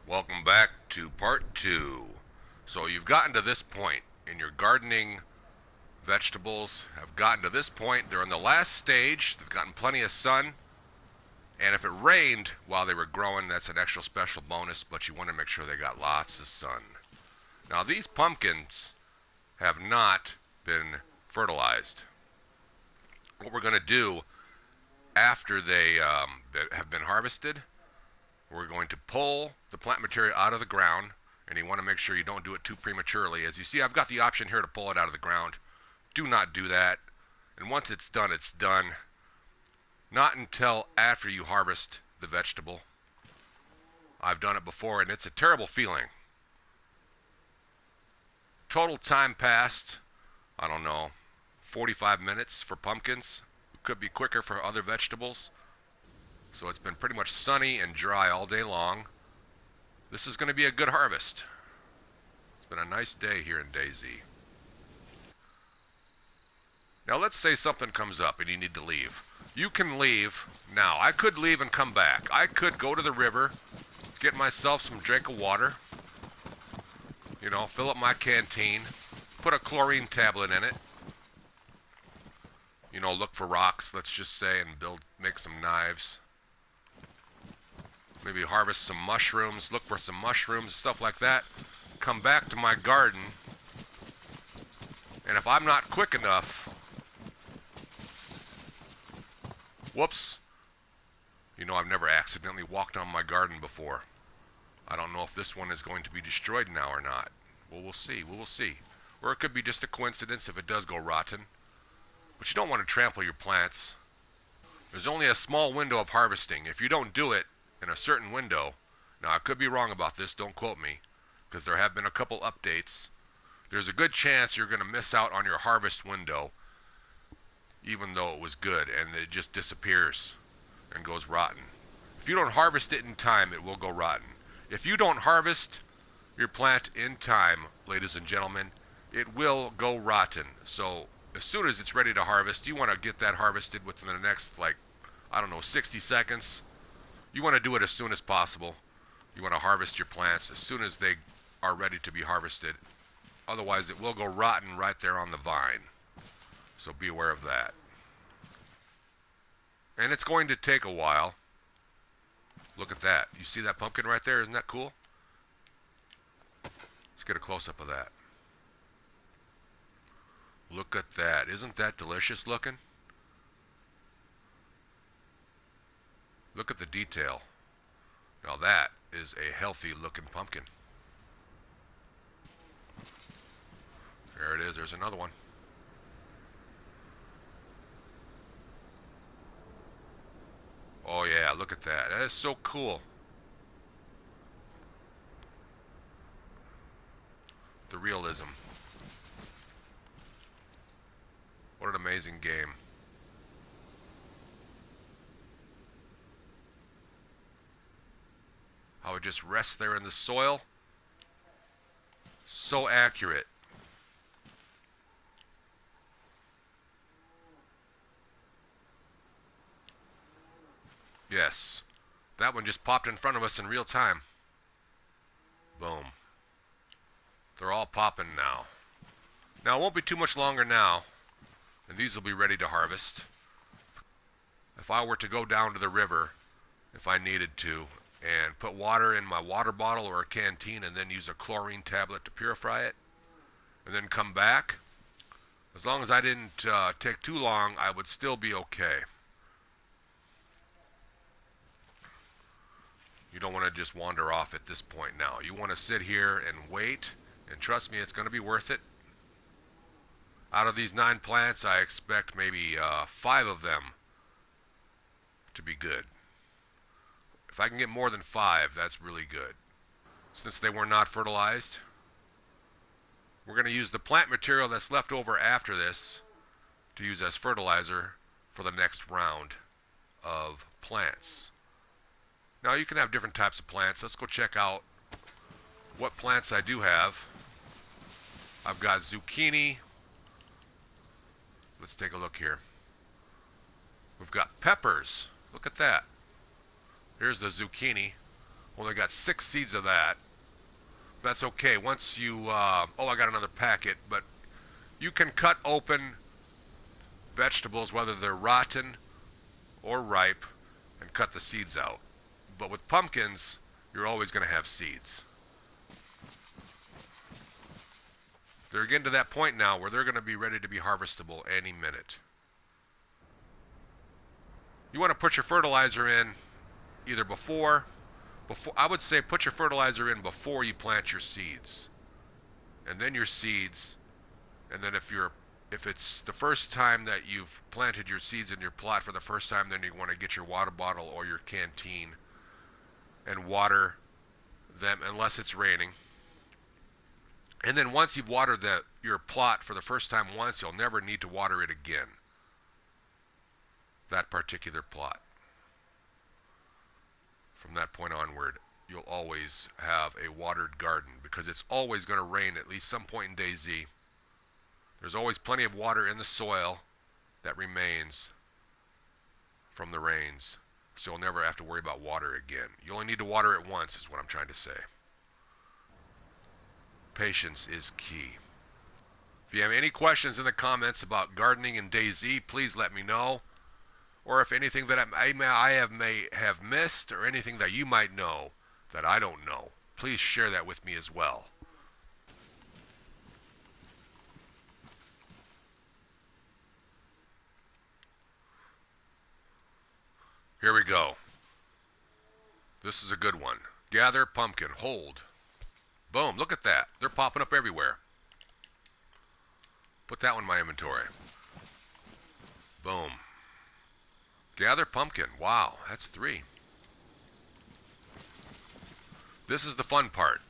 Welcome back to part two. So you've gotten to this point in your gardening. Vegetables have gotten to this point. They're in the last stage. They've gotten plenty of sun. And if it rained while they were growing, that's an extra special bonus, but you want to make sure they got lots of sun. Now these pumpkins have not been fertilized. What we're going to do after they have been harvested, we're going to pull the plant material out of the ground, and you want to make sure you don't do it too prematurely. As you see, I've got the option here to pull it out of the ground. Do not do that. And once it's done, it's done. Not until after you harvest the vegetable. I've done it before, and it's a terrible feeling. Total time passed, I don't know, 45 minutes for pumpkins. It could be quicker for other vegetables. So it's been pretty much sunny and dry all day long. This is going to be a good harvest. It's been a nice day here in DayZ. Now let's say something comes up and you need to leave. You can leave now. I could leave and come back. I could go to the river, get myself some drink of water, fill up my canteen, put a chlorine tablet in it, look for rocks, let's just say, and make some knives. Maybe harvest some mushrooms, look for some mushrooms, stuff like that. Come back to my garden, and if I'm not quick enough, whoops, I've never accidentally walked on my garden before. I don't know if this one is going to be destroyed now or not. Well, we'll see. Or it could be just a coincidence if it does go rotten. But you don't want to trample your plants. There's only a small window of harvesting. If you don't do it in a certain window, now I could be wrong about this, don't quote me, because there have been a couple updates. There's a good chance you're going to miss out on your harvest window, even though it was good, and it just disappears and goes rotten. If you don't harvest it in time, it will go rotten. If you don't harvest your plant in time, ladies and gentlemen, it will go rotten. So as soon as it's ready to harvest, you want to get that harvested within the next, 60 seconds. You want to do it as soon as possible. You want to harvest your plants as soon as they are ready to be harvested. Otherwise, it will go rotten right there on the vine. So be aware of that. And it's going to take a while. Look at that. You see that pumpkin right there? Isn't that cool? Let's get a close-up of that. Look at that. Isn't that delicious looking? Look at the detail. Now that is a healthy looking pumpkin. There it is. There's another one. Oh yeah, look at that. That is so cool. The realism. What an amazing game. How it just rests there in the soil. So accurate. Yes. That one just popped in front of us in real time. Boom. They're all popping now. Now, it won't be too much longer now, and these will be ready to harvest. If I were to go down to the river, if I needed to, and put water in my water bottle or a canteen and then use a chlorine tablet to purify it, and then come back, as long as I didn't take too long, I would still be okay. You don't want to just wander off at this point now. You want to sit here and wait, and trust me, it's going to be worth it. Out of these 9 plants, I expect maybe 5 of them to be good. If I can get more than 5, that's really good. Since they were not fertilized, we're going to use the plant material that's left over after this to use as fertilizer for the next round of plants. Now you can have different types of plants. Let's go check out what plants I do have. I've got zucchini. Let's take a look here. We've got peppers. Look at that. Here's the zucchini. Only got 6 seeds of that. That's okay. Once you, oh, I got another packet, but you can cut open vegetables, whether they're rotten or ripe, and cut the seeds out. But with pumpkins, you're always going to have seeds. They're getting to that point now where they're going to be ready to be harvestable any minute. You want to put your fertilizer in either before, I would say put your fertilizer in before you plant your seeds. And then your seeds, and then if it's the first time that you've planted your seeds in your plot for the first time, then you want to get your water bottle or your canteen and water them unless it's raining. And then once you've watered your plot for the first time once, you'll never need to water it again. That particular plot. From that point onward, you'll always have a watered garden because it's always going to rain at least some point in DayZ. There's always plenty of water in the soil that remains from the rains, so you'll never have to worry about water again. You only need to water it once is what I'm trying to say. Patience is key. If you have any questions in the comments about gardening in DayZ, please let me know. Or if anything that I may have missed, or anything that you might know that I don't know, please share that with me as well. Here we go. This is a good one. Gather pumpkin, hold. Boom, look at that. They're popping up everywhere. Put that one in my inventory. Boom. Gather pumpkin. Wow, that's 3. This is the fun part.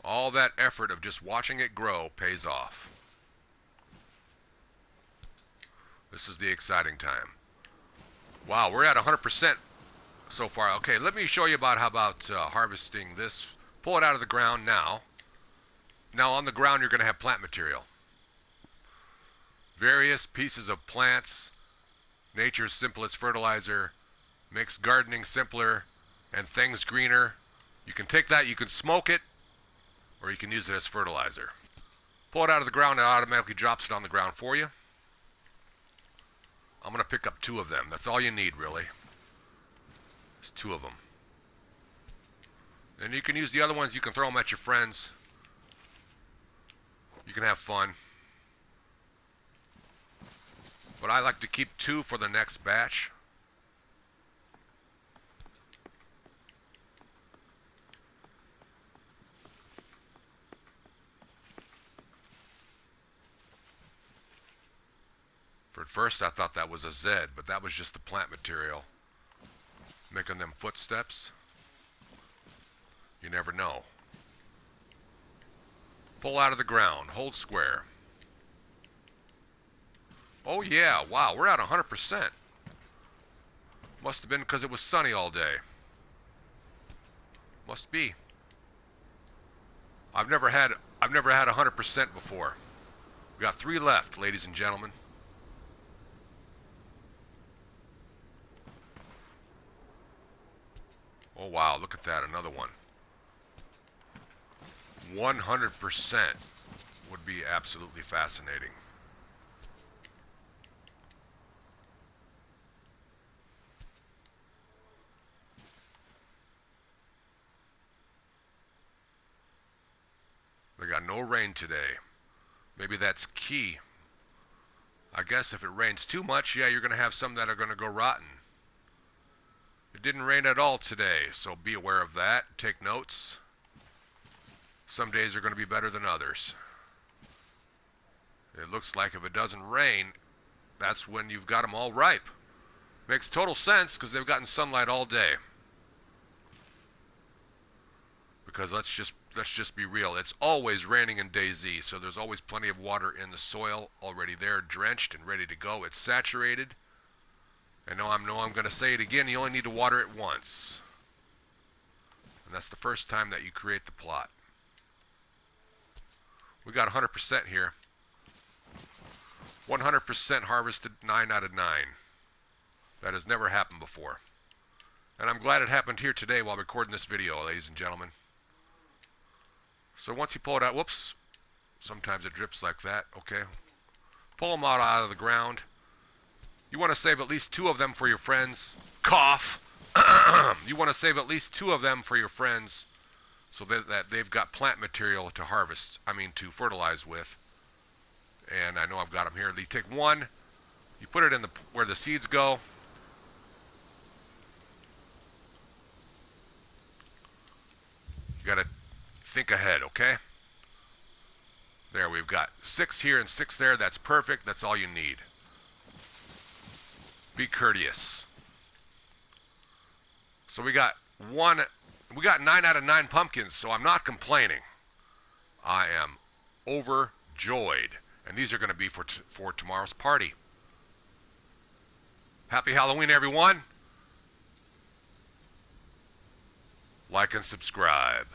All that effort of just watching it grow pays off. This is the exciting time. Wow, we're at 100% so far. Okay, let me show you about harvesting this. Pull it out of the ground now. Now on the ground you're going to have plant material. Various pieces of plants, nature's simplest fertilizer, makes gardening simpler and things greener. You can take that, you can smoke it, or you can use it as fertilizer. Pull it out of the ground, it automatically drops it on the ground for you. I'm going to pick up 2 of them. That's all you need, really. There's 2 of them. And you can use the other ones, you can throw them at your friends. You can have fun. But I like to keep 2 for the next batch. For at first I thought that was a Z, but that was just the plant material. Making them footsteps. You never know. Pull out of the ground, hold square. Oh yeah, wow, we're at 100%. Must have been because it was sunny all day. Must be. I've never had 100% before. We got 3 left, ladies and gentlemen. Oh wow, look at that, another one. 100% would be absolutely fascinating. They got no rain today. Maybe that's key. I guess if it rains too much, yeah, you're going to have some that are going to go rotten. It didn't rain at all today, so be aware of that. Take notes. Some days are going to be better than others. It looks like if it doesn't rain, that's when you've got them all ripe. Makes total sense because they've gotten sunlight all day. Because let's just be real. It's always raining in DayZ, so there's always plenty of water in the soil already there, drenched and ready to go. It's saturated. And I'm going to say it again. You only need to water it once. And that's the first time that you create the plot. We got 100% here. 100% harvested, 9 out of 9. That has never happened before. And I'm glad it happened here today while recording this video, ladies and gentlemen. So once you pull it out, whoops, sometimes it drips like that, okay. Pull them out of the ground. You want to save at least 2 of them for your friends. Cough. You want to save at least 2 of them for your friends so that they've got plant material to harvest, to fertilize with. And I know I've got them here. You take one, you put it in where the seeds go. You got to think ahead, okay? There, we've got 6 here and 6 there. That's perfect. That's all you need. Be courteous. So we got 9 out of 9 pumpkins, so I'm not complaining. I am overjoyed. And these are going to be for tomorrow's party. Happy Halloween, everyone. Like and subscribe.